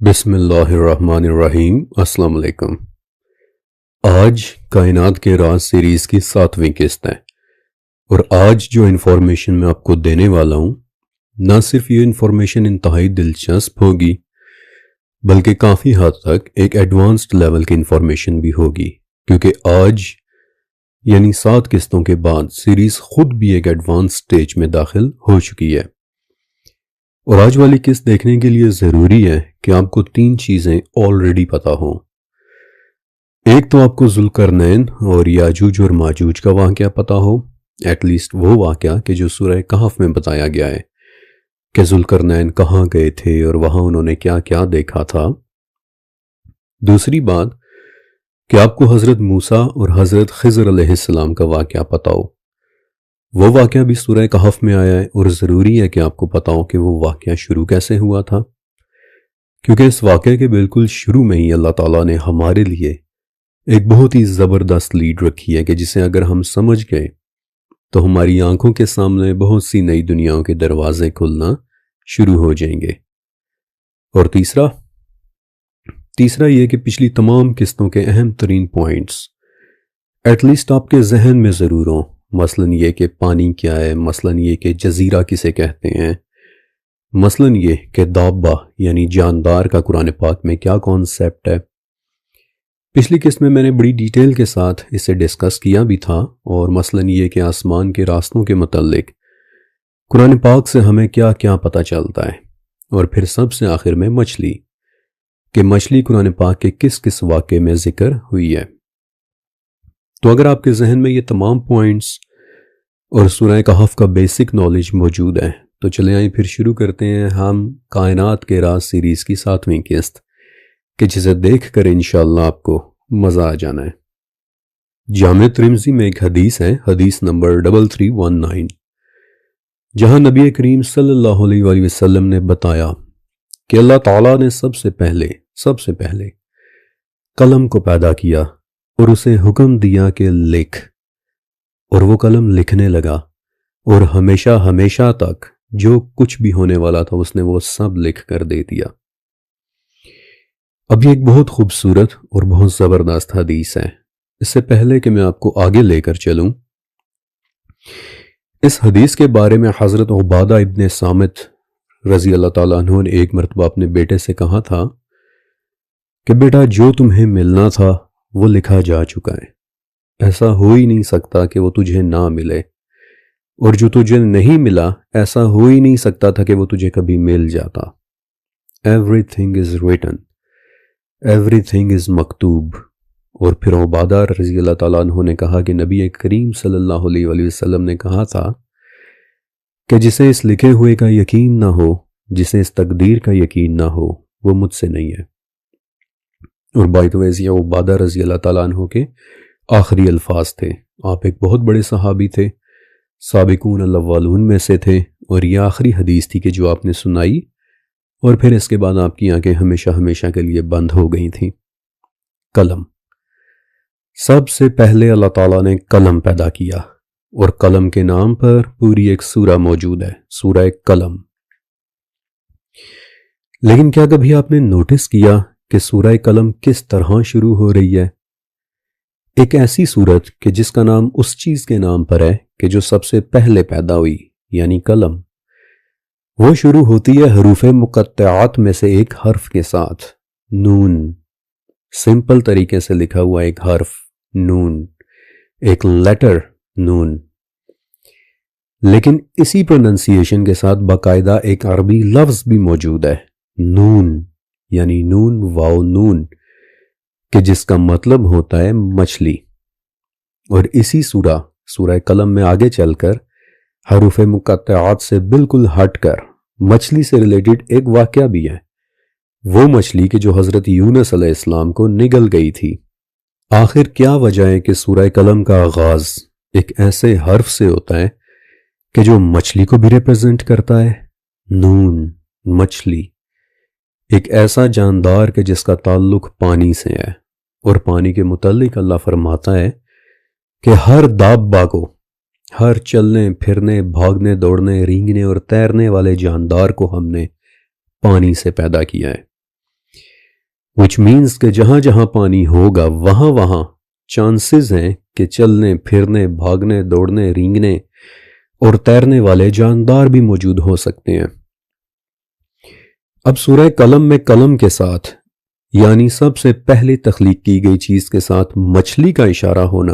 بسم اللہ الرحمن الرحیم۔ السلام علیکم۔ آج کائنات کے راز سیریز کی 7ویں قسط ہے، اور آج جو انفارمیشن میں آپ کو دینے والا ہوں، نہ صرف یہ انفارمیشن انتہائی دلچسپ ہوگی بلکہ کافی حد تک ایک ایڈوانسڈ لیول کی انفارمیشن بھی ہوگی، کیونکہ آج یعنی 7 قسطوں کے بعد سیریز خود بھی ایک ایڈوانس سٹیج میں داخل ہو چکی ہے۔ اور آج والی قسط دیکھنے کے لیے ضروری ہے کہ آپ کو 3 چیزیں آلریڈی پتا ہوں۔ ایک تو آپ کو ذوالقرنین اور یاجوج اور ماجوج کا واقعہ پتا ہو، ایٹ لیسٹ وہ واقعہ کہ جو سورہ کہف میں بتایا گیا ہے کہ ذوالقرنین کہاں گئے تھے اور وہاں انہوں نے کیا کیا دیکھا تھا۔ دوسری بات کہ آپ کو حضرت موسیٰ اور حضرت خضر علیہ السلام کا واقعہ پتا ہو، وہ واقعہ بھی سورہ کہف میں آیا ہے، اور ضروری ہے کہ آپ کو پتا ہو کہ وہ واقعہ شروع کیسے ہوا تھا، کیونکہ اس واقعے کے بالکل شروع میں ہی اللہ تعالیٰ نے ہمارے لیے ایک بہت ہی زبردست لیڈ رکھی ہے کہ جسے اگر ہم سمجھ گئے تو ہماری آنکھوں کے سامنے بہت سی نئی دنیاوں کے دروازے کھلنا شروع ہو جائیں گے۔ اور تیسرا یہ کہ پچھلی تمام قسطوں کے اہم ترین پوائنٹس ایٹ لیسٹ آپ کے ذہن میں ضرور ہوں، مثلاً یہ کہ پانی کیا ہے، مثلاً یہ کہ جزیرہ کسے کہتے ہیں، مثلاً یہ کہ دابہ یعنی جاندار کا قرآن پاک میں کیا کانسیپٹ ہے۔ پچھلی قسط میں نے بڑی ڈیٹیل کے ساتھ اسے ڈسکس کیا بھی تھا، اور مثلاً یہ کہ آسمان کے راستوں کے متعلق قرآن پاک سے ہمیں کیا کیا پتہ چلتا ہے، اور پھر سب سے آخر میں مچھلی قرآن پاک کے کس کس واقعے میں ذکر ہوئی ہے۔ تو اگر آپ کے ذہن میں یہ تمام پوائنٹس اور سورہ کہف کا بیسک نالج موجود ہے تو چلے آئیں پھر شروع کرتے ہیں ہم کائنات کے راز سیریز کی 7ویں قسط، کہ جسے دیکھ کر انشاءاللہ آپ کو مزہ آ جانا ہے۔ جامع ترمذی میں ایک حدیث ہے، حدیث نمبر 3319، جہاں نبی کریم صلی اللہ علیہ وآلہ وسلم نے بتایا کہ اللہ تعالیٰ نے سب سے پہلے قلم کو پیدا کیا اور اسے حکم دیا کہ لکھ، اور وہ قلم لکھنے لگا، اور ہمیشہ تک جو کچھ بھی ہونے والا تھا اس نے وہ سب لکھ کر دے دیا۔ اب یہ ایک بہت خوبصورت اور بہت زبردست حدیث ہے۔ اس سے پہلے کہ میں آپ کو آگے لے کر چلوں، اس حدیث کے بارے میں حضرت عبادہ ابن صامت رضی اللہ تعالیٰ عنہ نے ایک مرتبہ اپنے بیٹے سے کہا تھا کہ بیٹا جو تمہیں ملنا تھا وہ لکھا جا چکا ہے، ایسا ہو ہی نہیں سکتا کہ وہ تجھے نہ ملے، اور جو تجھے نہیں ملا ایسا ہو ہی نہیں سکتا تھا کہ وہ تجھے کبھی مل جاتا۔ Everything is written, everything is مکتوب۔ اور پھر عبادہ رضی اللہ تعالیٰ عنہ نے کہا کہ نبی کریم صلی اللہ علیہ وآلہ وسلم نے کہا تھا کہ جسے اس لکھے ہوئے کا یقین نہ ہو، جسے اس تقدیر کا یقین نہ ہو، وہ مجھ سے نہیں ہے۔ اور بائی دا وے یہ عبادہ رضی اللہ تعالیٰ عنہ کے آخری الفاظ تھے۔ آپ ایک بہت بڑے صحابی تھے، سابقون الاولون میں سے تھے، اور یہ آخری حدیث تھی کہ جو آپ نے سنائی، اور پھر اس کے بعد آپ کی آنکھیں ہمیشہ کے لیے بند ہو گئی تھیں۔ قلم، سب سے پہلے اللہ تعالیٰ نے قلم پیدا کیا، اور قلم کے نام پر پوری ایک سورہ موجود ہے، سورہ قلم۔ لیکن کیا کبھی آپ نے نوٹس کیا کہ سورہ قلم کس طرح شروع ہو رہی ہے؟ ایک ایسی سورت کہ جس کا نام اس چیز کے نام پر ہے کہ جو سب سے پہلے پیدا ہوئی، یعنی قلم، وہ شروع ہوتی ہے حروف مقطعات میں سے ایک حرف کے ساتھ، نون۔ سمپل طریقے سے لکھا ہوا ایک حرف نون، ایک لیٹر نون، لیکن اسی پروننسیشن کے ساتھ باقاعدہ ایک عربی لفظ بھی موجود ہے، نون، یعنی نون واو نون، کہ جس کا مطلب ہوتا ہے مچھلی۔ اور اسی سورہ قلم میں آگے چل کر حروف مقطعات سے بالکل ہٹ کر مچھلی سے ریلیٹڈ ایک واقعہ بھی ہے، وہ مچھلی کہ جو حضرت یونس علیہ السلام کو نگل گئی تھی۔ آخر کیا وجہ ہے کہ سورہ قلم کا آغاز ایک ایسے حرف سے ہوتا ہے کہ جو مچھلی کو بھی ریپرزنٹ کرتا ہے، نون، مچھلی، ایک ایسا جاندار کہ جس کا تعلق پانی سے ہے، اور پانی کے متعلق اللہ فرماتا ہے کہ ہر دابہ کو، ہر چلنے پھرنے بھاگنے دوڑنے رینگنے اور تیرنے والے جاندار کو ہم نے پانی سے پیدا کیا ہے۔ which means کہ جہاں جہاں پانی ہوگا وہاں وہاں چانسز ہیں کہ چلنے پھرنے بھاگنے دوڑنے رینگنے اور تیرنے والے جاندار بھی موجود ہو سکتے ہیں۔ اب سورہ قلم میں قلم کے ساتھ یعنی سب سے پہلے تخلیق کی گئی چیز کے ساتھ مچھلی کا اشارہ ہونا،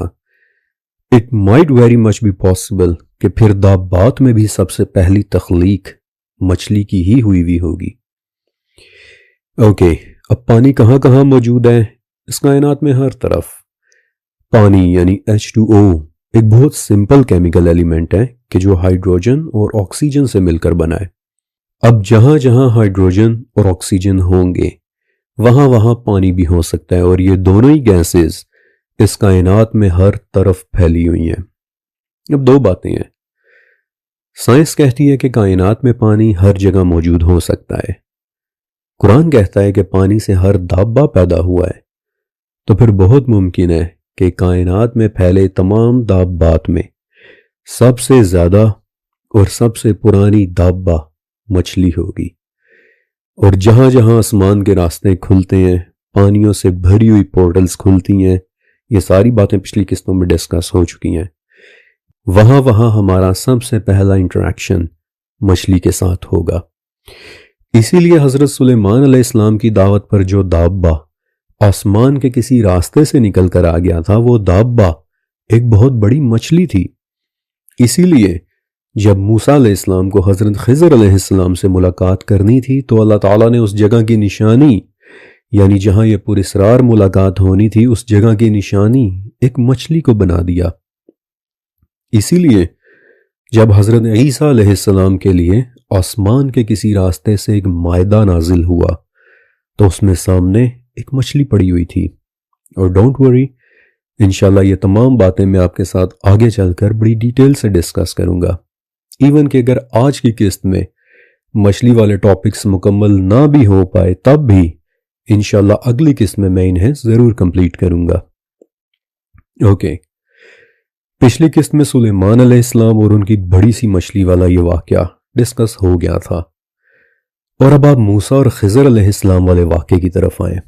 it might very much be possible کہ پھر دابات میں بھی سب سے پہلی تخلیق مچھلی کی ہی ہوئی ہوگی۔ اوکے، اب پانی کہاں کہاں موجود ہے؟ اس کائنات میں ہر طرف۔ پانی یعنی H2O ایک بہت سمپل کیمیکل ایلیمنٹ ہے کہ جو ہائیڈروجن اور آکسیجن سے مل کر بنا ہے۔ اب جہاں جہاں ہائیڈروجن اور آکسیجن ہوں گے وہاں وہاں پانی بھی ہو سکتا ہے، اور یہ دونوں ہی گیسز اس کائنات میں ہر طرف پھیلی ہوئی ہیں۔ اب دو باتیں ہیں، سائنس کہتی ہے کہ کائنات میں پانی ہر جگہ موجود ہو سکتا ہے، قرآن کہتا ہے کہ پانی سے ہر دابہ پیدا ہوا ہے، تو پھر بہت ممکن ہے کہ کائنات میں پھیلے تمام دابات میں سب سے زیادہ اور سب سے پرانی دابہ مچھلی ہوگی، اور جہاں جہاں آسمان کے راستے کھلتے ہیں، پانیوں سے بھری ہوئی پورٹلز کھلتی ہیں، یہ ساری باتیں پچھلی قسطوں میں ڈسکس ہو چکی ہیں، وہاں وہاں ہمارا سب سے پہلا انٹریکشن مچھلی کے ساتھ ہوگا۔ اسی لیے حضرت سلیمان علیہ السلام کی دعوت پر جو دابہ آسمان کے کسی راستے سے نکل کر آ گیا تھا، وہ دابہ ایک بہت بڑی مچھلی تھی۔ اسی لیے جب موسیٰ علیہ السلام کو حضرت خضر علیہ السلام سے ملاقات کرنی تھی تو اللہ تعالیٰ نے اس جگہ کی نشانی، یعنی جہاں یہ پراسرار ملاقات ہونی تھی، اس جگہ کی نشانی ایک مچھلی کو بنا دیا۔ اسی لیے جب حضرت عیسیٰ علیہ السلام کے لیے آسمان کے کسی راستے سے ایک مائدہ نازل ہوا تو اس میں سامنے ایک مچھلی پڑی ہوئی تھی، اور ڈونٹ وری، انشاءاللہ یہ تمام باتیں میں آپ کے ساتھ آگے چل کر بڑی ڈیٹیل سے ڈسکس کروں گا، ایون کہ اگر آج کی قسط میں مچھلی والے ٹاپکس مکمل نہ بھی ہو پائے تب بھی انشاءاللہ اگلی قسط میں انہیں ضرور کمپلیٹ کروں گا۔ اوکے، پچھلی قسط میں سلیمان علیہ السلام اور ان کی بڑی سی مچھلی والا یہ واقعہ ڈسکس ہو گیا تھا، اور اب آپ موسیٰ اور خضر علیہ السلام والے واقعے کی طرف آئیں۔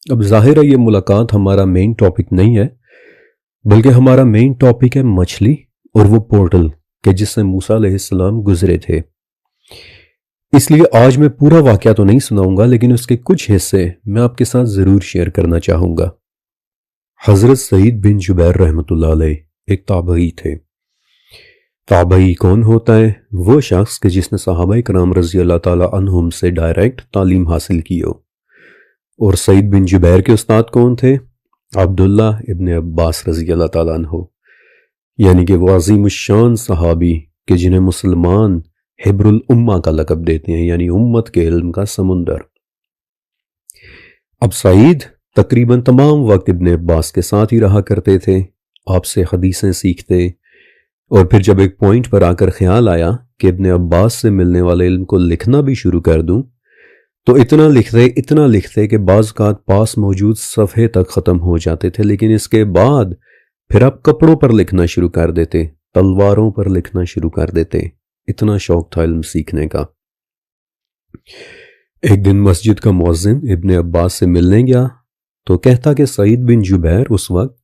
اب ظاہر ہے یہ ملاقات ہمارا مین ٹاپک نہیں ہے، بلکہ ہمارا مین ٹاپک ہے مچھلی اور وہ پورٹل کہ جس سے موسیٰ علیہ السلام گزرے تھے۔ اس لیے آج میں پورا واقعہ تو نہیں سناؤں گا، لیکن اس کے کچھ حصے میں آپ کے ساتھ ضرور شیئر کرنا چاہوں گا۔ حضرت سعید بن جبیر رحمۃ اللہ علیہ ایک تابعی تھے۔ تابعی کون ہوتا ہے؟ وہ شخص کہ جس نے صحابہ کرام رضی اللہ تعالی عنہم سے ڈائریکٹ تعلیم حاصل کی ہو۔ اور سعید بن جبیر کے استاد کون تھے؟ عبداللہ ابن عباس رضی اللہ تعالیٰ عنہ، یعنی کہ وہ عظیم الشان صحابی کہ جنہیں مسلمان حبر الامہ کا لقب دیتے ہیں، یعنی امت کے علم کا سمندر۔ اب سعید تقریباً تمام وقت ابن عباس کے ساتھ ہی رہا کرتے تھے، آپ سے حدیثیں سیکھتے، اور پھر جب ایک پوائنٹ پر آ کر خیال آیا کہ ابن عباس سے ملنے والے علم کو لکھنا بھی شروع کر دوں تو اتنا لکھتے کہ بعض اوقات پاس موجود صفحے تک ختم ہو جاتے تھے، لیکن اس کے بعد پھر آپ کپڑوں پر لکھنا شروع کر دیتے، تلواروں پر لکھنا شروع کر دیتے، اتنا شوق تھا علم سیکھنے کا۔ ایک دن مسجد کا مؤذن ابن عباس سے ملنے گیا تو کہتا کہ سعید بن جبیر اس وقت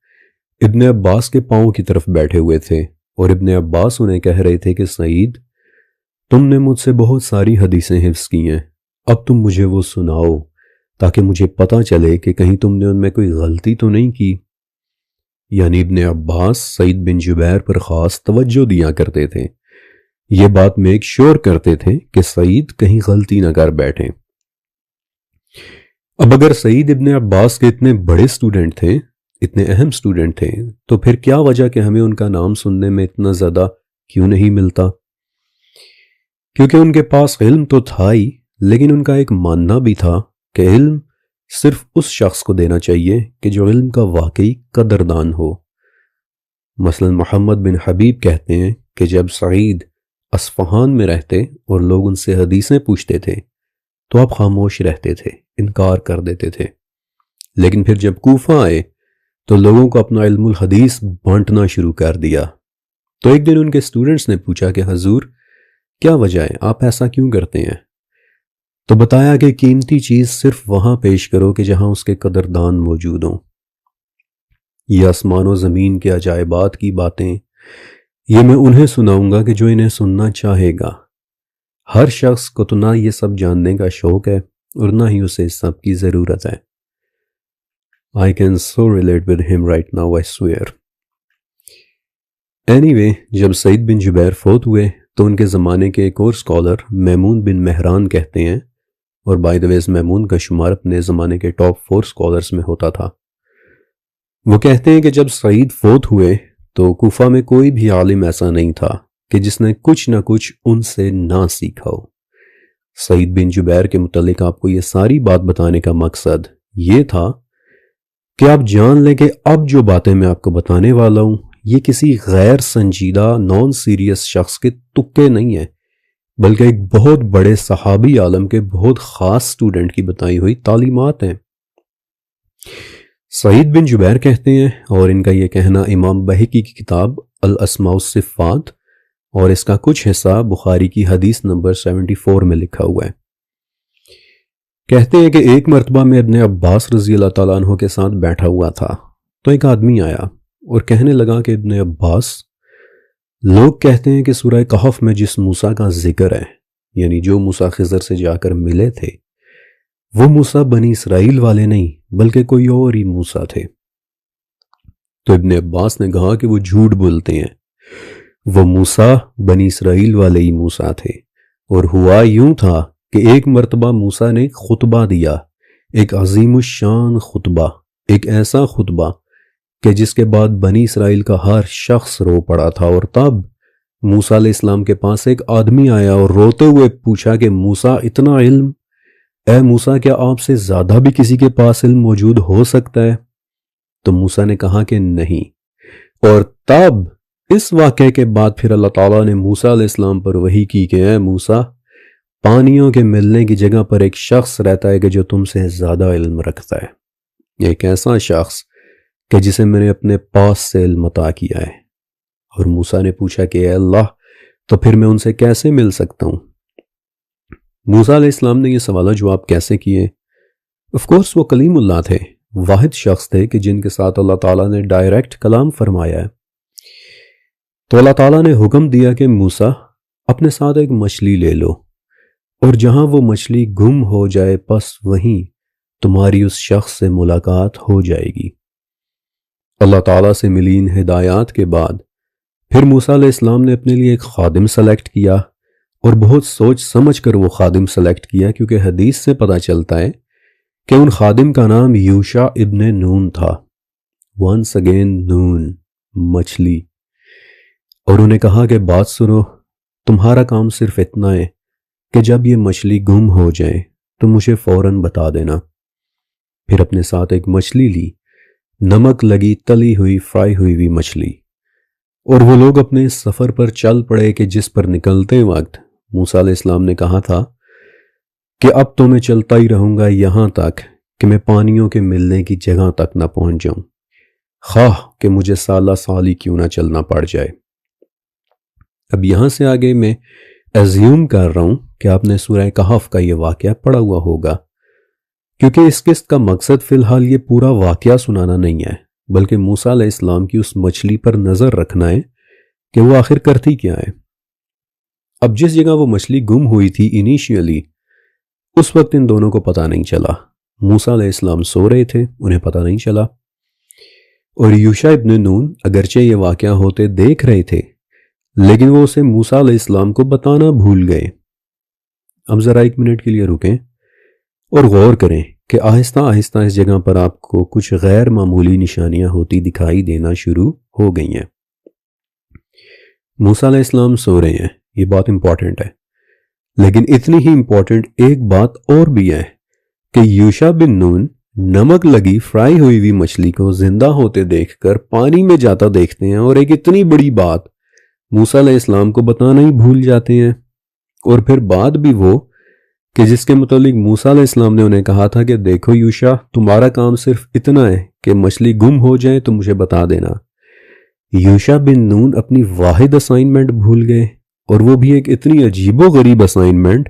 ابن عباس کے پاؤں کی طرف بیٹھے ہوئے تھے، اور ابن عباس انہیں کہہ رہے تھے کہ سعید، تم نے مجھ سے بہت ساری حدیثیں حفظ کی ہیں، اب تم مجھے وہ سناؤ تاکہ مجھے پتہ چلے کہ کہیں تم نے ان میں کوئی غلطی تو نہیں کی۔ یعنی ابن عباس سعید بن جبیر پر خاص توجہ دیا کرتے تھے، یہ بات میک شور کرتے تھے کہ سعید کہیں غلطی نہ کر بیٹھیں۔ اب اگر سعید ابن عباس کے اتنے بڑے سٹوڈنٹ تھے، اتنے اہم سٹوڈنٹ تھے، تو پھر کیا وجہ کہ ہمیں ان کا نام سننے میں اتنا زیادہ کیوں نہیں ملتا؟ کیونکہ ان کے پاس علم تو تھا ہی، لیکن ان کا ایک ماننا بھی تھا کہ علم صرف اس شخص کو دینا چاہیے کہ جو علم کا واقعی قدردان ہو۔ مثلا محمد بن حبیب کہتے ہیں کہ جب سعید اصفہان میں رہتے اور لوگ ان سے حدیثیں پوچھتے تھے تو آپ خاموش رہتے تھے، انکار کر دیتے تھے، لیکن پھر جب کوفہ آئے تو لوگوں کو اپنا علم الحدیث بانٹنا شروع کر دیا۔ تو ایک دن ان کے اسٹوڈنٹس نے پوچھا کہ حضور کیا وجہ ہے، آپ ایسا کیوں کرتے ہیں؟ تو بتایا کہ قیمتی چیز صرف وہاں پیش کرو کہ جہاں اس کے قدردان موجود ہوں۔ یہ آسمان و زمین کے عجائبات کی باتیں یہ میں انہیں سناؤں گا کہ جو انہیں سننا چاہے گا۔ ہر شخص کو تو نہ یہ سب جاننے کا شوق ہے اور نہ ہی اسے اس سب کی ضرورت ہے۔ I can so relate with him right now, I swear. Anyway, جب سعید بن جبیر فوت ہوئے تو ان کے زمانے کے ایک اور سکولر میمون بن مہران کہتے ہیں، اور بائی دا وے میمون کا شمار اپنے زمانے کے ٹاپ 4 سکولرز میں ہوتا تھا۔ وہ کہتے ہیں کہ جب سعید فوت ہوئے تو کوفہ میں کوئی بھی عالم ایسا نہیں تھا کہ جس نے کچھ نہ کچھ ان سے نہ سیکھا ہو۔ سعید بن جبیر کے متعلق آپ کو یہ ساری بات بتانے کا مقصد یہ تھا کہ آپ جان لیں کہ اب جو باتیں میں آپ کو بتانے والا ہوں یہ کسی غیر سنجیدہ نان سیریس شخص کے تکے نہیں ہیں، بلکہ ایک بہت بڑے صحابی عالم کے بہت خاص سٹوڈنٹ کی بتائی ہوئی تعلیمات ہیں۔ سعید بن جبیر کہتے ہیں، اور ان کا یہ کہنا امام بہقی کی کتاب الاسماء والصفات اور اس کا کچھ حصہ بخاری کی حدیث نمبر 74 میں لکھا ہوا ہے۔ کہتے ہیں کہ ایک مرتبہ میں ابن عباس رضی اللہ تعالیٰ عنہ کے ساتھ بیٹھا ہوا تھا تو ایک آدمی آیا اور کہنے لگا کہ ابن عباس، لوگ کہتے ہیں کہ سورہ کہف میں جس موسیٰ کا ذکر ہے، یعنی جو موسیٰ خضر سے جا کر ملے تھے، وہ موسیٰ بنی اسرائیل والے نہیں بلکہ کوئی اور ہی موسیٰ تھے۔ تو ابن عباس نے کہا کہ وہ جھوٹ بولتے ہیں، وہ موسیٰ بنی اسرائیل والے ہی موسیٰ تھے، اور ہوا یوں تھا کہ ایک مرتبہ موسیٰ نے خطبہ دیا، ایک عظیم الشان خطبہ، ایک ایسا خطبہ کہ جس کے بعد بنی اسرائیل کا ہر شخص رو پڑا تھا، اور تب موسیٰ علیہ السلام کے پاس ایک آدمی آیا اور روتے ہوئے پوچھا کہ موسیٰ اتنا علم، اے موسیٰ کیا آپ سے زیادہ بھی کسی کے پاس علم موجود ہو سکتا ہے؟ تو موسیٰ نے کہا کہ نہیں، اور تب اس واقعے کے بعد پھر اللہ تعالیٰ نے موسیٰ علیہ السلام پر وحی کی کہ اے موسیٰ، پانیوں کے ملنے کی جگہ پر ایک شخص رہتا ہے کہ جو تم سے زیادہ علم رکھتا ہے، ایک ایسا شخص کہ جسے میں نے اپنے پاس سے علم عطا کیا ہے۔ اور موسیٰ نے پوچھا کہ اے اللہ، تو پھر میں ان سے کیسے مل سکتا ہوں؟ موسیٰ علیہ السلام نے یہ سوال جواب کیسے کیے؟ آف کورس وہ کلیم اللہ تھے، واحد شخص تھے کہ جن کے ساتھ اللہ تعالیٰ نے ڈائریکٹ کلام فرمایا ہے۔ تو اللہ تعالیٰ نے حکم دیا کہ موسیٰ اپنے ساتھ ایک مچھلی لے لو، اور جہاں وہ مچھلی گم ہو جائے پس وہیں تمہاری اس شخص سے ملاقات ہو جائے گی۔ اللہ تعالیٰ سے ملی ان ہدایات کے بعد پھر موسیٰ علیہ السلام نے اپنے لیے ایک خادم سلیکٹ کیا، اور بہت سوچ سمجھ کر وہ خادم سلیکٹ کیا، کیونکہ حدیث سے پتہ چلتا ہے کہ ان خادم کا نام یوشع ابن نون تھا، ونس اگین نون، مچھلی۔ اور انہیں کہا کہ بات سنو، تمہارا کام صرف اتنا ہے کہ جب یہ مچھلی گم ہو جائے تو مجھے فوراً بتا دینا۔ پھر اپنے ساتھ ایک مچھلی لی، نمک لگی تلی ہوئی فرائی ہوئی ہوئی مچھلی، اور وہ لوگ اپنے اس سفر پر چل پڑے کہ جس پر نکلتے وقت موسیٰ علیہ السلام نے کہا تھا کہ اب تو میں چلتا ہی رہوں گا یہاں تک کہ میں پانیوں کے ملنے کی جگہ تک نہ پہنچ جاؤں، خواہ کہ مجھے سالہ سالی کیوں نہ چلنا پڑ جائے۔ اب یہاں سے آگے میں ایزیوم کر رہا ہوں کہ آپ نے سورہ کہف کا یہ واقعہ پڑھا ہوا ہوگا، کیونکہ اس قسط کا مقصد فی الحال یہ پورا واقعہ سنانا نہیں ہے، بلکہ موسیٰ علیہ السلام کی اس مچھلی پر نظر رکھنا ہے کہ وہ آخر کرتی کیا ہے۔ اب جس جگہ وہ مچھلی گم ہوئی تھی انیشیلی، اس وقت ان دونوں کو پتہ نہیں چلا۔ موسیٰ علیہ السلام سو رہے تھے، انہیں پتہ نہیں چلا، اور یوشع ابن نون اگرچہ یہ واقعہ ہوتے دیکھ رہے تھے لیکن وہ اسے موسیٰ علیہ السلام کو بتانا بھول گئے۔ اب ذرا ایک منٹ کے لیے رکیں اور غور کریں کہ آہستہ آہستہ اس جگہ پر آپ کو کچھ غیر معمولی نشانیاں ہوتی دکھائی دینا شروع ہو گئی ہیں۔ موسیٰ علیہ السلام سو رہے ہیں، یہ بات امپورٹنٹ ہے، لیکن اتنی ہی امپورٹنٹ ایک بات اور بھی ہے کہ یوشع بن نون نمک لگی فرائی ہوئی ہوئی مچھلی کو زندہ ہوتے دیکھ کر پانی میں جاتا دیکھتے ہیں، اور ایک اتنی بڑی بات موسیٰ علیہ السلام کو بتانا ہی بھول جاتے ہیں۔ اور پھر بات بھی وہ کہ جس کے متعلق موسیٰ علیہ السلام نے انہیں کہا تھا کہ دیکھو یوشع، تمہارا کام صرف اتنا ہے کہ مچھلی گم ہو جائے تو مجھے بتا دینا۔ یوشع بن نون اپنی واحد اسائنمنٹ بھول گئے، اور وہ بھی ایک اتنی عجیب و غریب اسائنمنٹ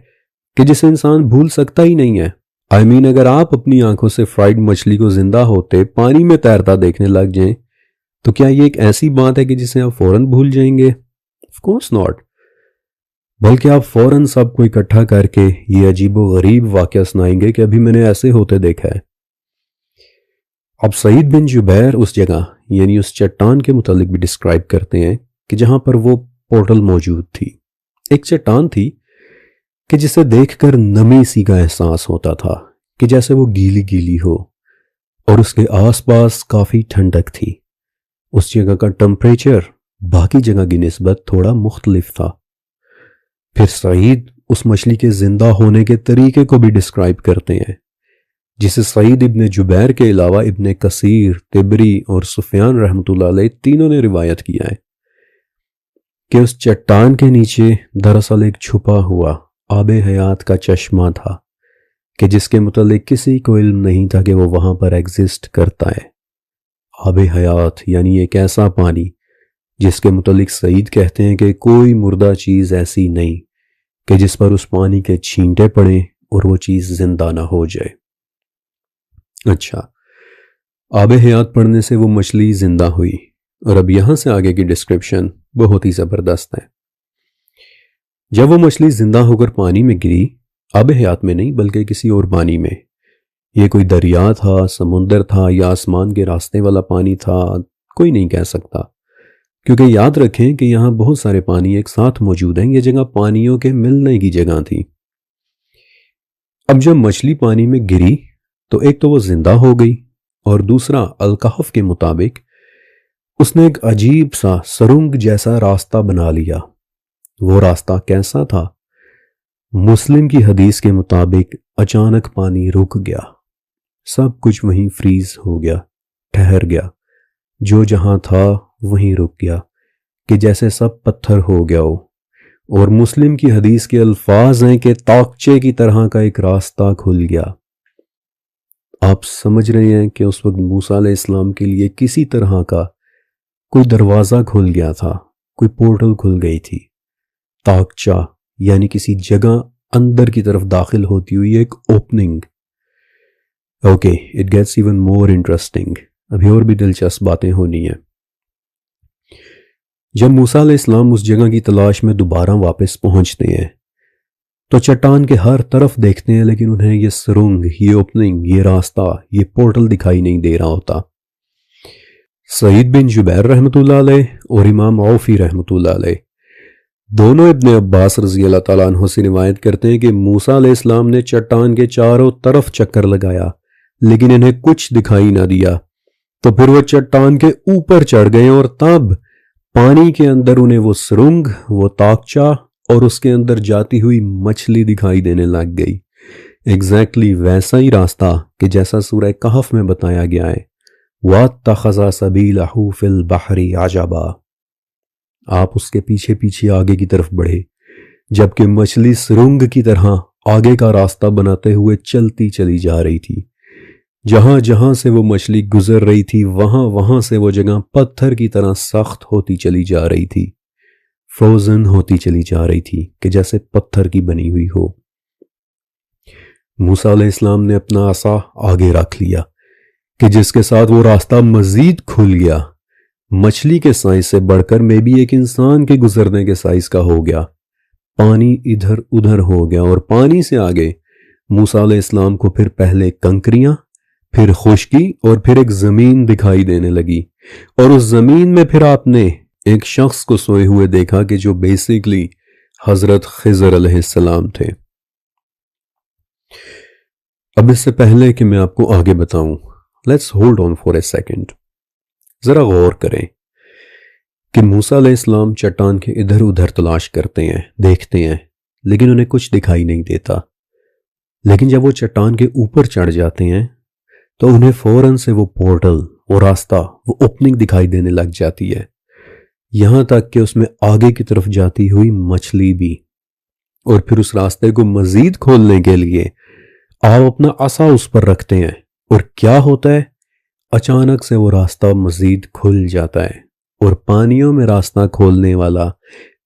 کہ جسے انسان بھول سکتا ہی نہیں ہے۔ اگر آپ اپنی آنکھوں سے فرائیڈ مچھلی کو زندہ ہوتے پانی میں تیرتا دیکھنے لگ جائیں تو کیا یہ ایک ایسی بات ہے کہ جسے آپ فوراً بھول جائیں گے؟ آف کورس ناٹ، بلکہ آپ فوراً سب کو اکٹھا کر کے یہ عجیب و غریب واقعہ سنائیں گے کہ ابھی میں نے ایسے ہوتے دیکھا ہے۔ اب سعید بن جبیر اس جگہ یعنی اس چٹان کے متعلق بھی ڈسکرائب کرتے ہیں کہ جہاں پر وہ پورٹل موجود تھی۔ ایک چٹان تھی کہ جسے دیکھ کر نمی سی کا احساس ہوتا تھا کہ جیسے وہ گیلی گیلی ہو، اور اس کے آس پاس کافی ٹھنڈک تھی۔ اس جگہ کا ٹمپریچر باقی جگہ کی نسبت تھوڑا مختلف تھا۔ پھر سعید اس مچھلی کے زندہ ہونے کے طریقے کو بھی ڈسکرائب کرتے ہیں، جسے سعید ابن جبیر کے علاوہ ابن کثیر، طبری اور سفیان رحمۃ اللہ علیہ تینوں نے روایت کیا ہے کہ اس چٹان کے نیچے دراصل ایک چھپا ہوا آب حیات کا چشمہ تھا کہ جس کے متعلق کسی کو علم نہیں تھا کہ وہ وہاں پر ایگزسٹ کرتا ہے۔ آب حیات یعنی ایک ایسا پانی جس کے متعلق سعید کہتے ہیں کہ کوئی مردہ چیز ایسی نہیں کہ جس پر اس پانی کے چھینٹے پڑیں اور وہ چیز زندہ نہ ہو جائے۔ اچھا، آب حیات پڑھنے سے وہ مچھلی زندہ ہوئی، اور اب یہاں سے آگے کی ڈسکرپشن بہت ہی زبردست ہے۔ جب وہ مچھلی زندہ ہو کر پانی میں گری، آب حیات میں نہیں بلکہ کسی اور پانی میں، یہ کوئی دریا تھا، سمندر تھا یا آسمان کے راستے والا پانی تھا، کوئی نہیں کہہ سکتا، کیونکہ یاد رکھیں کہ یہاں بہت سارے پانی ایک ساتھ موجود ہیں۔ یہ جگہ پانیوں کے ملنے کی جگہ تھی۔ اب جب مچھلی پانی میں گری تو ایک تو وہ زندہ ہو گئی، اور دوسرا الکہف کے مطابق اس نے ایک عجیب سا سرنگ جیسا راستہ بنا لیا۔ وہ راستہ کیسا تھا؟ مسلم کی حدیث کے مطابق اچانک پانی رک گیا، سب کچھ وہیں فریز ہو گیا، ٹھہر گیا، جو جہاں تھا وہیں رک گیا کہ جیسے سب پتھر ہو گیا ہو۔ اور مسلم کی حدیث کے الفاظ ہیں کہ طاقچے کی طرح کا ایک راستہ کھل گیا۔ آپ سمجھ رہے ہیں کہ اس وقت موسیٰ علیہ السلام کے لیے کسی طرح کا کوئی دروازہ کھل گیا تھا، کوئی پورٹل کھل گئی تھی۔ طاقچہ یعنی کسی جگہ اندر کی طرف داخل ہوتی ہوئی ایک opening. Okay, it gets even more interesting, ابھی اور بھی دلچسپ باتیں ہونی ہیں۔ جب موسیٰ علیہ السلام اس جگہ کی تلاش میں دوبارہ واپس پہنچتے ہیں تو چٹان کے ہر طرف دیکھتے ہیں، لیکن انہیں یہ سرنگ، یہ اوپننگ، یہ راستہ، یہ پورٹل دکھائی نہیں دے رہا ہوتا۔ سعید بن جبیر رحمۃ اللہ علیہ اور امام عوفی رحمۃ اللہ علیہ دونوں ابن عباس رضی اللہ تعالیٰ عنہ سے روایت کرتے ہیں کہ موسیٰ علیہ السلام نے چٹان کے چاروں طرف چکر لگایا لیکن انہیں کچھ دکھائی نہ دیا، تو پھر وہ چٹان کے اوپر چڑھ گئے، اور تب پانی کے اندر انہیں وہ سرنگ، وہ طاقچہ اور اس کے اندر جاتی ہوئی مچھلی دکھائی دینے لگ گئی۔ ایگزیکٹلی ویسا ہی راستہ کہ جیسا سورہ کہف میں بتایا گیا ہے، وَاتَّخَذَ سَبِيلَهُ فِي الْبَحْرِ عَجَبًا۔ آپ اس کے پیچھے پیچھے آگے کی طرف بڑھے، جبکہ مچھلی سرنگ کی طرح آگے کا راستہ بناتے ہوئے چلتی چلی جا رہی تھی۔ جہاں جہاں سے وہ مچھلی گزر رہی تھی وہاں وہاں سے وہ جگہ پتھر کی طرح سخت ہوتی چلی جا رہی تھی، فروزن ہوتی چلی جا رہی تھی کہ جیسے پتھر کی بنی ہوئی ہو۔ موسیٰ علیہ السلام نے اپنا عصا آگے رکھ لیا کہ جس کے ساتھ وہ راستہ مزید کھل گیا۔ مچھلی کے سائز سے بڑھ کر میں بھی ایک انسان کے گزرنے کے سائز کا ہو گیا۔ پانی ادھر ادھر ہو گیا، اور پانی سے آگے موسیٰ علیہ السلام کو پھر پہلے کنکریاں، پھر خشکی اور پھر ایک زمین دکھائی دینے لگی، اور اس زمین میں پھر آپ نے ایک شخص کو سوئے ہوئے دیکھا کہ جو بیسیکلی حضرت خضر علیہ السلام تھے۔ اب اس سے پہلے کہ میں آپ کو آگے بتاؤں، let's hold on for a second, ذرا غور کریں کہ موسیٰ علیہ السلام چٹان کے ادھر ادھر تلاش کرتے ہیں، دیکھتے ہیں، لیکن انہیں کچھ دکھائی نہیں دیتا۔ لیکن جب وہ چٹان کے اوپر چڑھ جاتے ہیں تو انہیں فوراً سے وہ پورٹل، وہ راستہ، وہ اوپننگ دکھائی دینے لگ جاتی ہے، یہاں تک کہ اس میں آگے کی طرف جاتی ہوئی مچھلی بھی۔ اور پھر اس راستے کو مزید کھولنے کے لیے آپ اپنا عصا اس پر رکھتے ہیں، اور کیا ہوتا ہے؟ اچانک سے وہ راستہ مزید کھل جاتا ہے، اور پانیوں میں راستہ کھولنے والا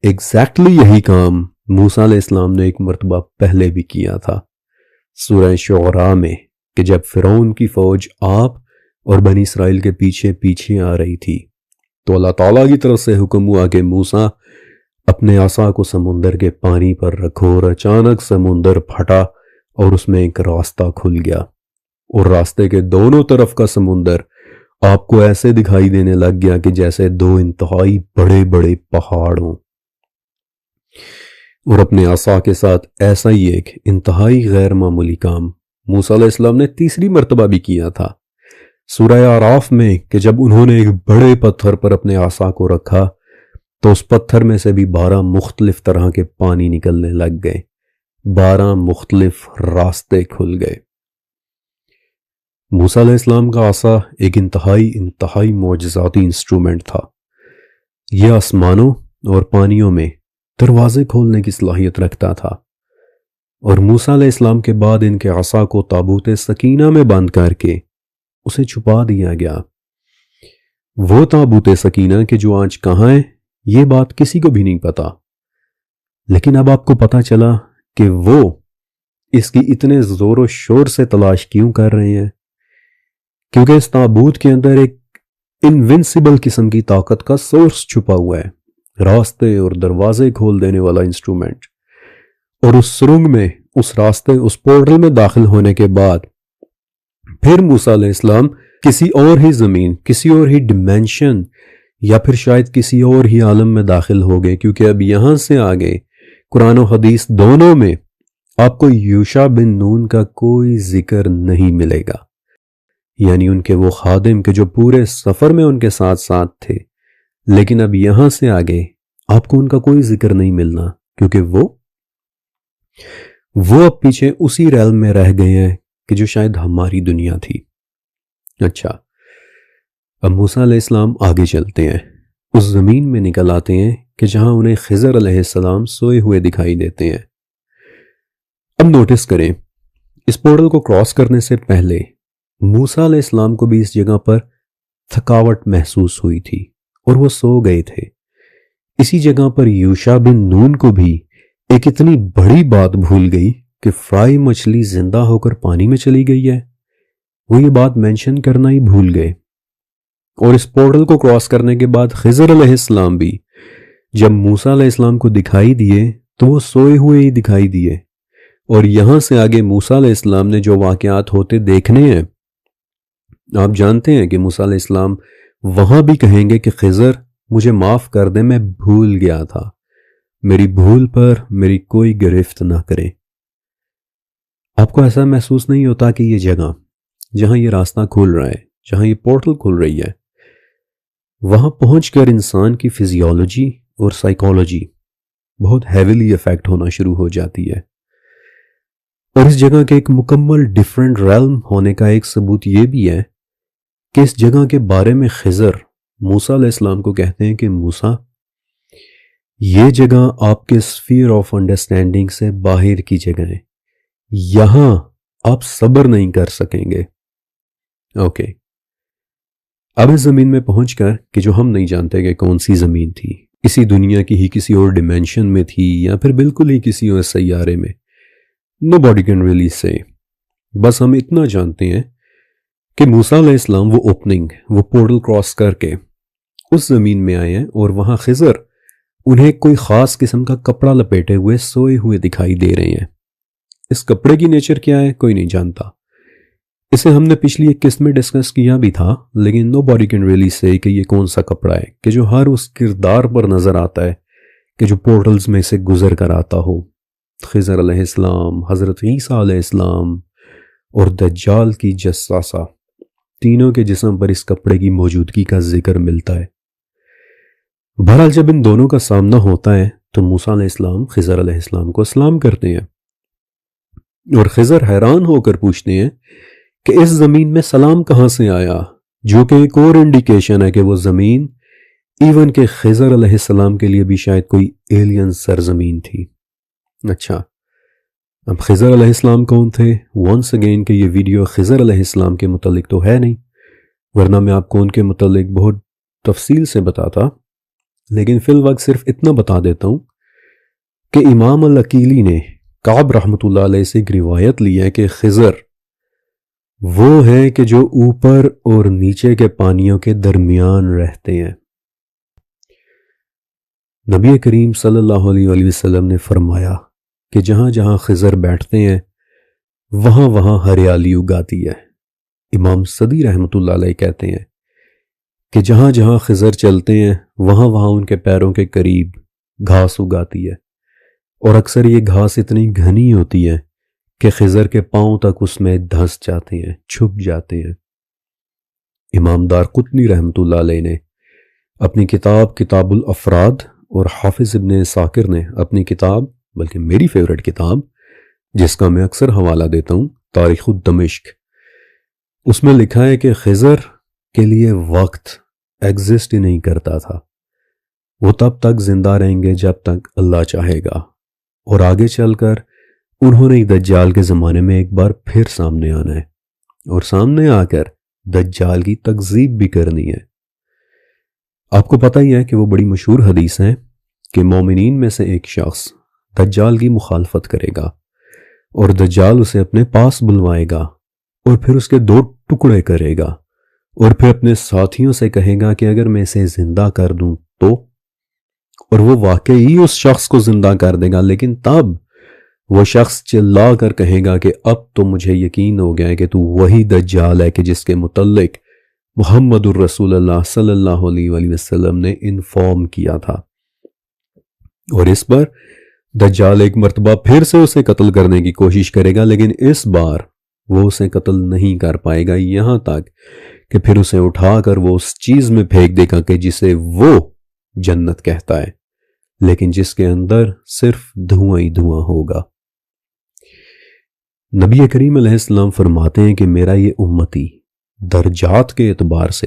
ایگزیکٹلی یہی کام موسیٰ علیہ السلام نے ایک مرتبہ پہلے بھی کیا تھا، سورہ شعراء میں، کہ جب فرعون کی فوج آپ اور بنی اسرائیل کے پیچھے پیچھے آ رہی تھی تو اللہ تعالیٰ کی طرف سے حکم ہوا کہ موسیٰ اپنے عصا کو سمندر کے پانی پر رکھو، اور اچانک سمندر پھٹا اور اس میں ایک راستہ کھل گیا، اور راستے کے دونوں طرف کا سمندر آپ کو ایسے دکھائی دینے لگ گیا کہ جیسے دو انتہائی بڑے بڑے پہاڑ ہوں، اور اپنے عصا کے ساتھ ایسا ہی ایک انتہائی غیر معمولی کام موسیٰ علیہ السلام نے تیسری مرتبہ بھی کیا تھا، سورہ اعراف میں، کہ جب انہوں نے ایک بڑے پتھر پر اپنے عصا کو رکھا تو اس پتھر میں سے بھی 12 مختلف طرح کے پانی نکلنے لگ گئے، 12 مختلف راستے کھل گئے۔ موسیٰ علیہ السلام کا عصا ایک انتہائی معجزاتی انسٹرومنٹ تھا۔ یہ آسمانوں اور پانیوں میں دروازے کھولنے کی صلاحیت رکھتا تھا، اور موسیٰ علیہ السلام کے بعد ان کے عصا کو تابوت سکینہ میں بند کر کے اسے چھپا دیا گیا۔ وہ تابوت سکینہ کہ جو آج کہاں ہے یہ بات کسی کو بھی نہیں پتا، لیکن اب آپ کو پتا چلا کہ وہ اس کی اتنے زور و شور سے تلاش کیوں کر رہے ہیں، کیونکہ اس تابوت کے اندر ایک انوینسیبل قسم کی طاقت کا سورس چھپا ہوا ہے، راستے اور دروازے کھول دینے والا انسٹرومنٹ۔ اور اس سرنگ میں، اس راستے، اس پورٹل میں داخل ہونے کے بعد پھر موسیٰ علیہ السلام کسی اور ہی زمین، کسی اور ہی ڈیمینشن، یا پھر شاید کسی اور ہی عالم میں داخل ہو گئے، کیونکہ اب یہاں سے آگے قرآن و حدیث دونوں میں آپ کو یوشع بن نون کا کوئی ذکر نہیں ملے گا، یعنی ان کے وہ خادم کہ جو پورے سفر میں ان کے ساتھ ساتھ تھے، لیکن اب یہاں سے آگے آپ کو ان کا کوئی ذکر نہیں ملنا، کیونکہ وہ اب پیچھے اسی ریلم میں رہ گئے ہیں کہ جو شاید ہماری دنیا تھی۔ اچھا، اب موسیٰ علیہ السلام آگے چلتے ہیں، اس زمین میں نکل آتے ہیں کہ جہاں انہیں خضر علیہ السلام سوئے ہوئے دکھائی دیتے ہیں۔ اب نوٹس کریں، اس پورٹل کو کراس کرنے سے پہلے موسیٰ علیہ السلام کو بھی اس جگہ پر تھکاوٹ محسوس ہوئی تھی اور وہ سو گئے تھے۔ اسی جگہ پر یوشع بن نون کو بھی ایک اتنی بڑی بات بھول گئی کہ فرائی مچھلی زندہ ہو کر پانی میں چلی گئی ہے، وہ یہ بات مینشن کرنا ہی بھول گئے۔ اور اس پورٹل کو کراس کرنے کے بعد خضر علیہ السلام بھی جب موسیٰ علیہ السلام کو دکھائی دیے تو وہ سوئے ہوئے ہی دکھائی دیے، اور یہاں سے آگے موسیٰ علیہ السلام نے جو واقعات ہوتے دیکھنے ہیں، آپ جانتے ہیں کہ موسیٰ علیہ السلام وہاں بھی کہیں گے کہ خضر مجھے معاف کر دے، میں بھول گیا تھا، میری بھول پر میری کوئی گرفت نہ کرے۔ آپ کو ایسا محسوس نہیں ہوتا کہ یہ جگہ جہاں یہ راستہ کھل رہا ہے، جہاں یہ پورٹل کھل رہی ہے، وہاں پہنچ کر انسان کی فزیولوجی اور سائیکالوجی بہت ہیویلی افیکٹ ہونا شروع ہو جاتی ہے، اور اس جگہ کے ایک مکمل ڈیفرنٹ ریلم ہونے کا ایک ثبوت یہ بھی ہے کہ اس جگہ کے بارے میں خضر موسیٰ علیہ السلام کو کہتے ہیں کہ موسیٰ، یہ جگہ آپ کے اسفیئر آف انڈرسٹینڈنگ سے باہر کی جگہ ہے، یہاں آپ صبر نہیں کر سکیں گے۔ اوکے، اب اس زمین میں پہنچ کر کہ جو ہم نہیں جانتے کہ کون سی زمین تھی، اسی دنیا کی ہی کسی اور ڈیمینشن میں تھی یا پھر بالکل ہی کسی اور سیارے میں، nobody can really say، بس ہم اتنا جانتے ہیں کہ موسیٰ علیہ السلام وہ اوپننگ، وہ پورٹل کراس کر کے اس زمین میں آئے ہیں، اور وہاں خضر انہیں کوئی خاص قسم کا کپڑا لپیٹے ہوئے سوئے ہوئے دکھائی دے رہے ہیں۔ اس کپڑے کی نیچر کیا ہے کوئی نہیں جانتا، اسے ہم نے پچھلی ایک قسط میں ڈسکس کیا بھی تھا، لیکن nobody can really say کہ یہ کون سا کپڑا ہے کہ جو ہر اس کردار پر نظر آتا ہے کہ جو پورٹلز میں سے گزر کر آتا ہو۔ خضر علیہ السلام، حضرت عیسیٰ علیہ السلام اور دجال کی جساسہ، تینوں کے جسم پر اس کپڑے کی موجودگی کا ذکر ملتا ہے۔ بہرحال جب ان دونوں کا سامنا ہوتا ہے تو موسیٰ علیہ السلام خضر علیہ السلام کو سلام کرتے ہیں، اور خضر حیران ہو کر پوچھتے ہیں کہ اس زمین میں سلام کہاں سے آیا، جو کہ ایک اور انڈیکیشن ہے کہ وہ زمین ایون کہ خضر علیہ السلام کے لیے بھی شاید کوئی ایلین سرزمین تھی۔ اچھا، اب خضر علیہ السلام کون تھے؟ ونس اگین کہ یہ ویڈیو خضر علیہ السلام کے متعلق تو ہے نہیں، ورنہ میں آپ کو ان کے متعلق بہت تفصیل سے بتاتا، لیکن فی الوقت صرف اتنا بتا دیتا ہوں کہ امام العقیلی نے کعب رحمۃ اللہ علیہ سے ایک روایت لی ہے کہ خضر وہ ہے کہ جو اوپر اور نیچے کے پانیوں کے درمیان رہتے ہیں۔ نبی کریم صلی اللہ علیہ وآلہ وسلم نے فرمایا کہ جہاں جہاں خضر بیٹھتے ہیں وہاں وہاں ہریالی اگاتی ہے۔ امام صدی رحمۃ اللہ علیہ کہتے ہیں کہ جہاں جہاں خضر چلتے ہیں وہاں وہاں ان کے پیروں کے قریب گھاس اگاتی ہے، اور اکثر یہ گھاس اتنی گھنی ہوتی ہے کہ خضر کے پاؤں تک اس میں دھنس جاتے ہیں، چھپ جاتے ہیں۔ امام دارقطنی رحمۃ اللہ علیہ نے اپنی کتاب کتاب الافراد، اور حافظ ابن ساکر نے اپنی کتاب، بلکہ میری فیورٹ کتاب جس کا میں اکثر حوالہ دیتا ہوں، تاریخ دمشق، اس میں لکھا ہے کہ خضر کے لیے وقت ایگزسٹ ہی نہیں کرتا تھا، وہ تب تک زندہ رہیں گے جب تک اللہ چاہے گا، اور آگے چل کر انہوں نے دجال کے زمانے میں ایک بار پھر سامنے آنا ہے، اور سامنے آ کر دجال کی تکذیب بھی کرنی ہے۔ آپ کو پتہ ہی ہے کہ وہ بڑی مشہور حدیث ہے کہ مومنین میں سے ایک شخص دجال کی مخالفت کرے گا، اور دجال اسے اپنے پاس بلوائے گا اور پھر اس کے 2 ٹکڑے کرے گا، اور پھر اپنے ساتھیوں سے کہے گا کہ اگر میں اسے زندہ کر دوں تو، اور وہ واقعی اس شخص کو زندہ کر دے گا، لیکن تب وہ شخص چلا کر کہے گا کہ اب تو مجھے یقین ہو گیا ہے کہ تو وہی دجال ہے کہ جس کے متعلق محمد الرسول اللہ صلی اللہ علیہ وآلہ وسلم نے انفارم کیا تھا۔ اور اس پر دجال ایک مرتبہ پھر سے اسے قتل کرنے کی کوشش کرے گا، لیکن اس بار وہ اسے قتل نہیں کر پائے گا، یہاں تک کہ پھر اسے اٹھا کر وہ اس چیز میں پھینک دے گا کہ جسے وہ جنت کہتا ہے، لیکن جس کے اندر صرف دھواں ہی دھواں ہوگا۔ نبی کریم علیہ السلام فرماتے ہیں کہ میرا یہ امتی درجات کے اعتبار سے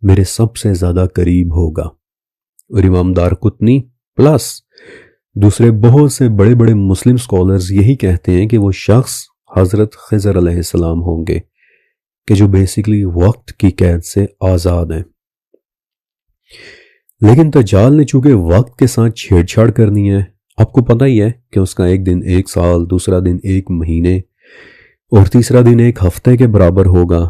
میرے سب سے زیادہ قریب ہوگا، اور امام دارقطنی پلس دوسرے بہت سے بڑے بڑے مسلم سکولرز یہی کہتے ہیں کہ وہ شخص حضرت خضر علیہ السلام ہوں گے کہ جو بیسیکلی وقت کی قید سے آزاد ہیں۔ لیکن دجال نے چونکہ وقت کے ساتھ چھیڑ چھاڑ کرنی ہے، آپ کو پتہ ہی ہے کہ اس کا ایک دن 1 سال، دوسرا دن 1 مہینے، اور تیسرا دن 1 ہفتے کے برابر ہوگا،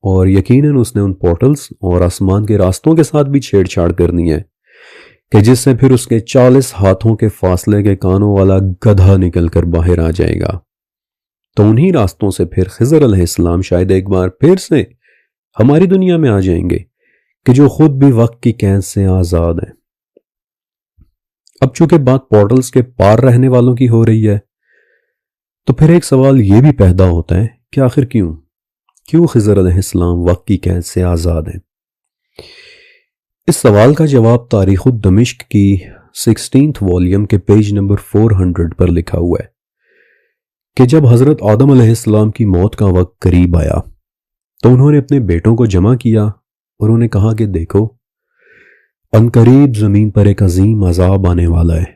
اور یقیناً اس نے ان پورٹلز اور آسمان کے راستوں کے ساتھ بھی چھیڑ چھاڑ کرنی ہے کہ جس سے پھر اس کے 40 ہاتھوں کے فاصلے کے کانوں والا گدھا نکل کر باہر آ جائے گا، تو انہی راستوں سے پھر خضر علیہ السلام شاید ایک بار پھر سے ہماری دنیا میں آ جائیں گے کہ جو خود بھی وقت کی قید سے آزاد ہیں۔ اب چونکہ بات پورٹلز کے پار رہنے والوں کی ہو رہی ہے، تو پھر ایک سوال یہ بھی پیدا ہوتا ہے کہ آخر کیوں خضر علیہ السلام وقت کی قید سے آزاد ہیں؟ اس سوال کا جواب تاریخ دمشق کی 16th والیوم کے پیج نمبر 400 پر لکھا ہوا ہے کہ جب حضرت آدم علیہ السلام کی موت کا وقت قریب آیا تو انہوں نے اپنے بیٹوں کو جمع کیا اور انہیں کہا کہ دیکھو، عنقریب زمین پر ایک عظیم عذاب آنے والا ہے،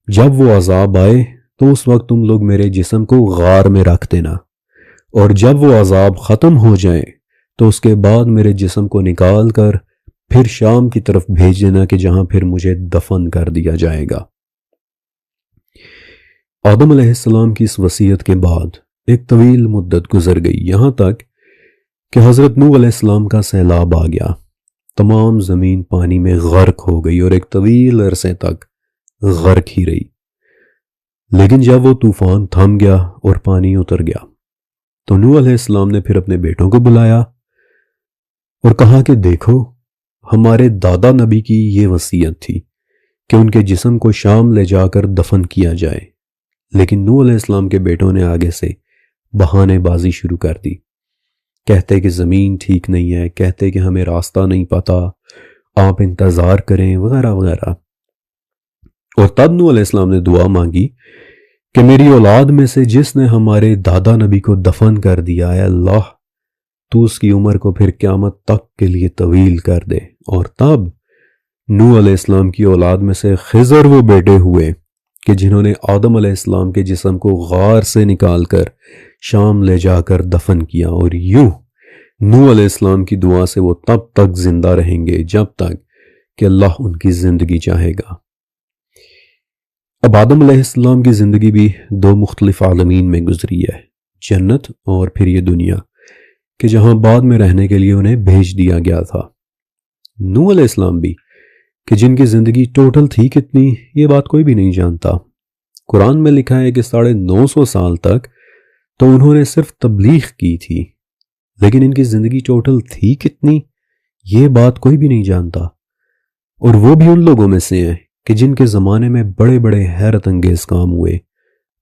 جب وہ عذاب آئے تو اس وقت تم لوگ میرے جسم کو غار میں رکھ دینا، اور جب وہ عذاب ختم ہو جائے تو اس کے بعد میرے جسم کو نکال کر پھر شام کی طرف بھیج دینا کہ جہاں پھر مجھے دفن کر دیا جائے گا۔ آدم علیہ السلام کی اس وصیت کے بعد ایک طویل مدت گزر گئی، یہاں تک کہ حضرت نوح علیہ السلام کا سیلاب آ گیا، تمام زمین پانی میں غرق ہو گئی اور ایک طویل عرصے تک غرق ہی رہی۔ لیکن جب وہ طوفان تھم گیا اور پانی اتر گیا تو نوح علیہ السلام نے پھر اپنے بیٹوں کو بلایا اور کہا کہ دیکھو، ہمارے دادا نبی کی یہ وصیت تھی کہ ان کے جسم کو شام لے جا کر دفن کیا جائے، لیکن نوح علیہ السلام کے بیٹوں نے آگے سے بہانے بازی شروع کر دی، کہتے کہ زمین ٹھیک نہیں ہے، کہتے کہ ہمیں راستہ نہیں پتا، آپ انتظار کریں وغیرہ وغیرہ۔ اور تب نوح علیہ السلام نے دعا مانگی کہ میری اولاد میں سے جس نے ہمارے دادا نبی کو دفن کر دیا ہے، اللہ تو اس کی عمر کو پھر قیامت تک کے لیے طویل کر دے۔ اور تب نوح علیہ السلام کی اولاد میں سے خضر وہ بیٹے ہوئے کہ جنہوں نے آدم علیہ السلام کے جسم کو غار سے نکال کر شام لے جا کر دفن کیا، اور یوں نوح علیہ السلام کی دعا سے وہ تب تک زندہ رہیں گے جب تک کہ اللہ ان کی زندگی چاہے گا۔ اب آدم علیہ السلام کی زندگی بھی دو مختلف عالمین میں گزری ہے، جنت اور پھر یہ دنیا کہ جہاں بعد میں رہنے کے لیے انہیں بھیج دیا گیا تھا۔ نوح علیہ السلام بھی کہ جن کی زندگی ٹوٹل تھی کتنی، یہ بات کوئی بھی نہیں جانتا۔ قرآن میں لکھا ہے کہ 950 سال تک تو انہوں نے صرف تبلیغ کی تھی، لیکن ان کی زندگی ٹوٹل تھی کتنی، یہ بات کوئی بھی نہیں جانتا۔ اور وہ بھی ان لوگوں میں سے ہیں کہ جن کے زمانے میں بڑے بڑے حیرت انگیز کام ہوئے،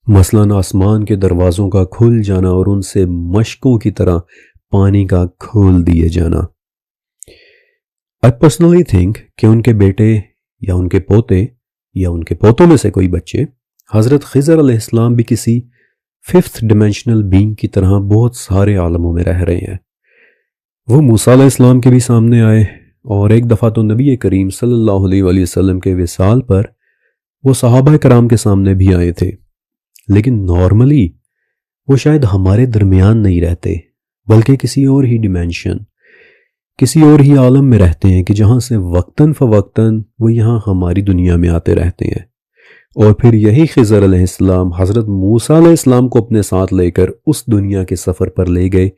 مثلاً آسمان کے دروازوں کا کھل جانا اور ان سے مشکوں کی طرح پانی کا کھول دیے جانا۔ I personally think کہ ان کے بیٹے یا ان کے پوتے یا ان کے پوتوں میں سے کوئی بچے حضرت خضر علیہ السلام بھی کسی 5th ڈیمینشنل بینگ کی طرح بہت سارے عالموں میں رہ رہے ہیں۔ وہ موسیٰ علیہ السلام کے بھی سامنے آئے، اور ایک دفعہ تو نبی کریم صلی اللہ علیہ وآلہ وسلم کے وصال پر وہ صحابہ کرام کے سامنے بھی آئے تھے، لیکن نارملی وہ شاید ہمارے درمیان نہیں رہتے، بلکہ کسی اور ہی ڈیمینشن، کسی اور ہی عالم میں رہتے ہیں کہ جہاں سے وقتاً فوقتاً وہ یہاں ہماری دنیا میں آتے رہتے ہیں۔ اور پھر یہی خضر علیہ السلام حضرت موسیٰ علیہ السلام کو اپنے ساتھ لے کر اس دنیا کے سفر پر لے گئے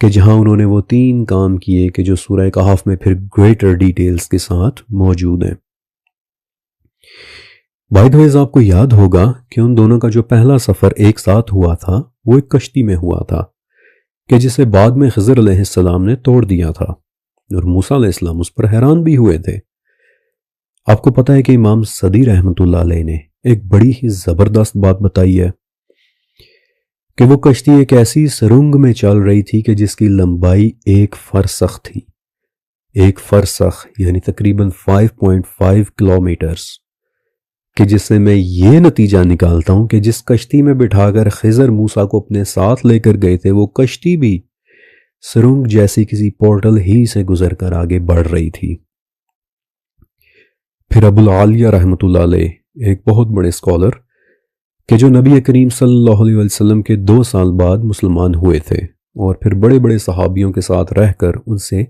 کہ جہاں انہوں نے وہ 3 کام کیے کہ جو سورہ کہف میں پھر گریٹر ڈیٹیلز کے ساتھ موجود ہیں۔ بائی دا وے، آپ کو یاد ہوگا کہ ان دونوں کا جو پہلا سفر ایک ساتھ ہوا تھا وہ ایک کشتی میں ہوا تھا کہ جسے بعد میں خضر علیہ السلام نے توڑ دیا تھا، اور موسیٰ علیہ السلام اس پر حیران بھی ہوئے تھے۔ آپ کو پتہ ہے کہ امام صدی رحمۃ اللہ علیہ نے ایک بڑی ہی زبردست بات بتائی ہے کہ وہ کشتی ایک ایسی سرنگ میں چل رہی تھی کہ جس کی لمبائی 1 فرسخ تھی۔ 1 فرسخ یعنی تقریباً 5.5 کلومیٹرز، کہ جس سے میں یہ نتیجہ نکالتا ہوں کہ جس کشتی میں بٹھا کر خضر موسیٰ کو اپنے ساتھ لے کر گئے تھے، وہ کشتی بھی سرنگ جیسی کسی پورٹل ہی سے گزر کر آگے بڑھ رہی تھی۔ پھر ابو العالیہ رحمۃ اللہ علیہ، ایک بہت بڑے اسکالر کہ جو نبی کریم صلی اللہ علیہ وسلم کے 2 سال بعد مسلمان ہوئے تھے، اور پھر بڑے بڑے صحابیوں کے ساتھ رہ کر ان سے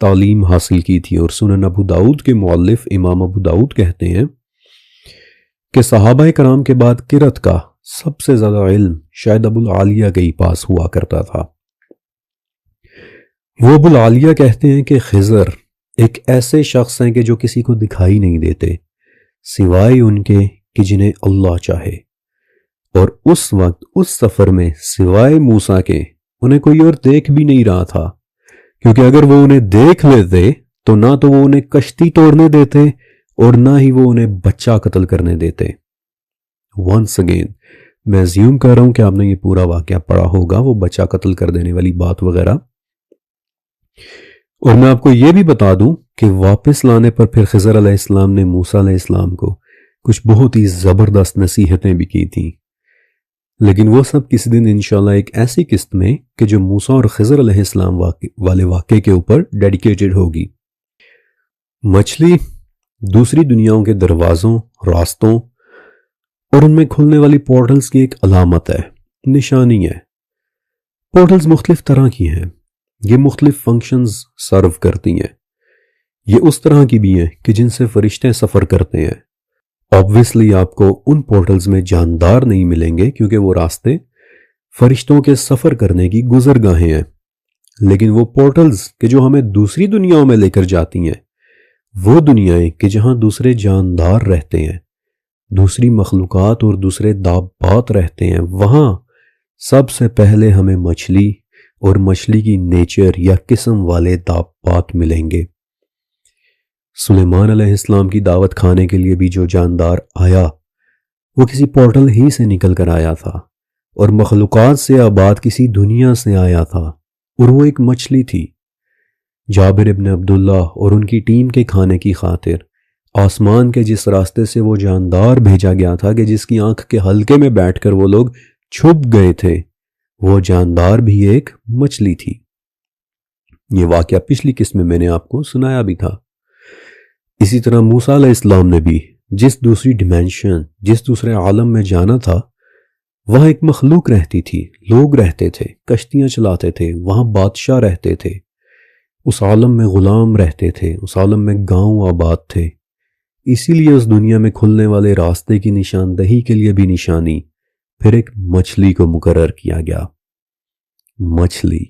تعلیم حاصل کی تھی، اور سنن ابو داؤد کے مؤلف امام ابو داؤد کہتے ہیں کہ صحابہ کرام کے بعد قرأت کا سب سے زیادہ علم شاید ابو العالیہ کے ہی پاس ہوا کرتا تھا۔ وہ ابو العالیہ کہتے ہیں کہ خضر ایک ایسے شخص ہیں کہ جو کسی کو دکھائی نہیں دیتے سوائے ان کے کہ جنہیں اللہ چاہے، اور اس وقت اس سفر میں سوائے موسیٰ کے انہیں کوئی اور دیکھ بھی نہیں رہا تھا، کیونکہ اگر وہ انہیں دیکھ لیتے تو نہ تو وہ انہیں کشتی توڑنے دیتے اور نہ ہی وہ انہیں بچہ قتل کرنے دیتے۔ ونس اگین میں زیوم کر رہا ہوں کہ آپ نے یہ پورا واقعہ پڑھا ہوگا، وہ بچہ قتل کر دینے والی بات وغیرہ۔ اور میں آپ کو یہ بھی بتا دوں کہ واپس لانے پر پھر خضر علیہ السلام نے موسیٰ علیہ السلام کو کچھ بہت ہی زبردست نصیحتیں بھی کی تھیں، لیکن وہ سب کسی دن انشاءاللہ ایک ایسی قسط میں کہ جو موسیٰ اور خضر علیہ السلام والے واقعے کے اوپر ڈیڈیکیٹڈ ہوگی۔ مچھلی دوسری دنیاؤں کے دروازوں، راستوں اور ان میں کھلنے والی پورٹلز کی ایک علامت ہے، نشانی ہے۔ پورٹلز مختلف طرح کی ہیں، یہ مختلف فنکشنز سرو کرتی ہیں۔ یہ اس طرح کی بھی ہیں کہ جن سے فرشتے سفر کرتے ہیں۔ obviously آپ کو ان پورٹلز میں جاندار نہیں ملیں گے کیونکہ وہ راستے فرشتوں کے سفر کرنے کی گزرگاہیں ہیں، لیکن وہ پورٹلز کہ جو ہمیں دوسری دنیاؤں میں لے کر جاتی ہیں، وہ دنیایں کہ جہاں دوسرے جاندار رہتے ہیں، دوسری مخلوقات اور دوسرے دابات رہتے ہیں، وہاں سب سے پہلے ہمیں مچھلی اور مچھلی کی نیچر یا قسم والے دابات ملیں گے۔ سلیمان علیہ السلام کی دعوت کھانے کے لیے بھی جو جاندار آیا وہ کسی پورٹل ہی سے نکل کر آیا تھا، اور مخلوقات سے آباد کسی دنیا سے آیا تھا، اور وہ ایک مچھلی تھی۔ جابر ابن عبداللہ اور ان کی ٹیم کے کھانے کی خاطر آسمان کے جس راستے سے وہ جاندار بھیجا گیا تھا کہ جس کی آنکھ کے حلقے میں بیٹھ کر وہ لوگ چھپ گئے تھے، وہ جاندار بھی ایک مچھلی تھی۔ یہ واقعہ پچھلی قسم میں نے آپ کو سنایا بھی تھا۔ اسی طرح موسیٰ علیہ السلام نے بھی جس دوسری ڈیمینشن، جس دوسرے عالم میں جانا تھا، وہاں ایک مخلوق رہتی تھی، لوگ رہتے تھے، کشتیاں چلاتے تھے، وہاں بادشاہ رہتے تھے، اس عالم میں غلام رہتے تھے، اس عالم میں گاؤں آباد تھے، اسی لیے اس دنیا میں کھلنے والے راستے کی نشاندہی کے لیے بھی نشانی پھر ایک مچھلی کو مقرر کیا گیا، مچھلی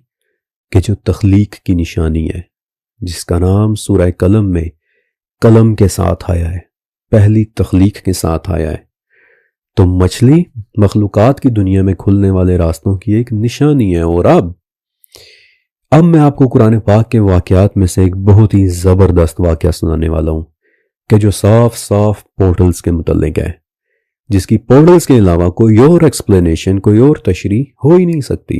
کہ جو تخلیق کی نشانی ہے، جس کا نام سورہ قلم میں قلم کے ساتھ آیا ہے، پہلی تخلیق کے ساتھ آیا ہے۔ تو مچھلی مخلوقات کی دنیا میں کھلنے والے راستوں کی ایک نشانی ہے۔ اور اب میں آپ کو قرآن پاک کے واقعات میں سے ایک بہت ہی زبردست واقعہ سنانے والا ہوں کہ جو صاف صاف پورٹلز کے متعلق ہے، جس کی پورٹلز کے علاوہ کوئی اور ایکسپلینیشن، کوئی اور تشریح ہو ہی نہیں سکتی،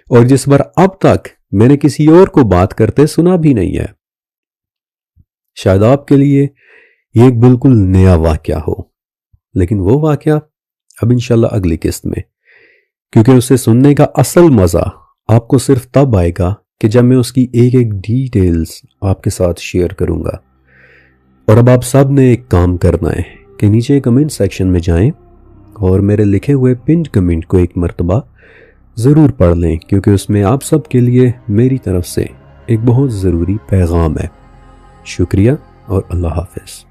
اور جس پر اب تک میں نے کسی اور کو بات کرتے سنا بھی نہیں ہے۔ شاید آپ کے لیے یہ ایک بالکل نیا واقعہ ہو، لیکن وہ واقعہ اب انشاءاللہ اگلی قسط میں، کیونکہ اسے سننے کا اصل مزہ آپ کو صرف تب آئے گا کہ جب میں اس کی ایک ایک ڈیٹیلز آپ کے ساتھ شیئر کروں گا۔ اور اب آپ سب نے ایک کام کرنا ہے کہ نیچے کمنٹ سیکشن میں جائیں اور میرے لکھے ہوئے پنڈ کمنٹ کو ایک مرتبہ ضرور پڑھ لیں، کیونکہ اس میں آپ سب کے لیے میری طرف سے ایک بہت ضروری پیغام ہے۔ شکریہ اور اللہ حافظ۔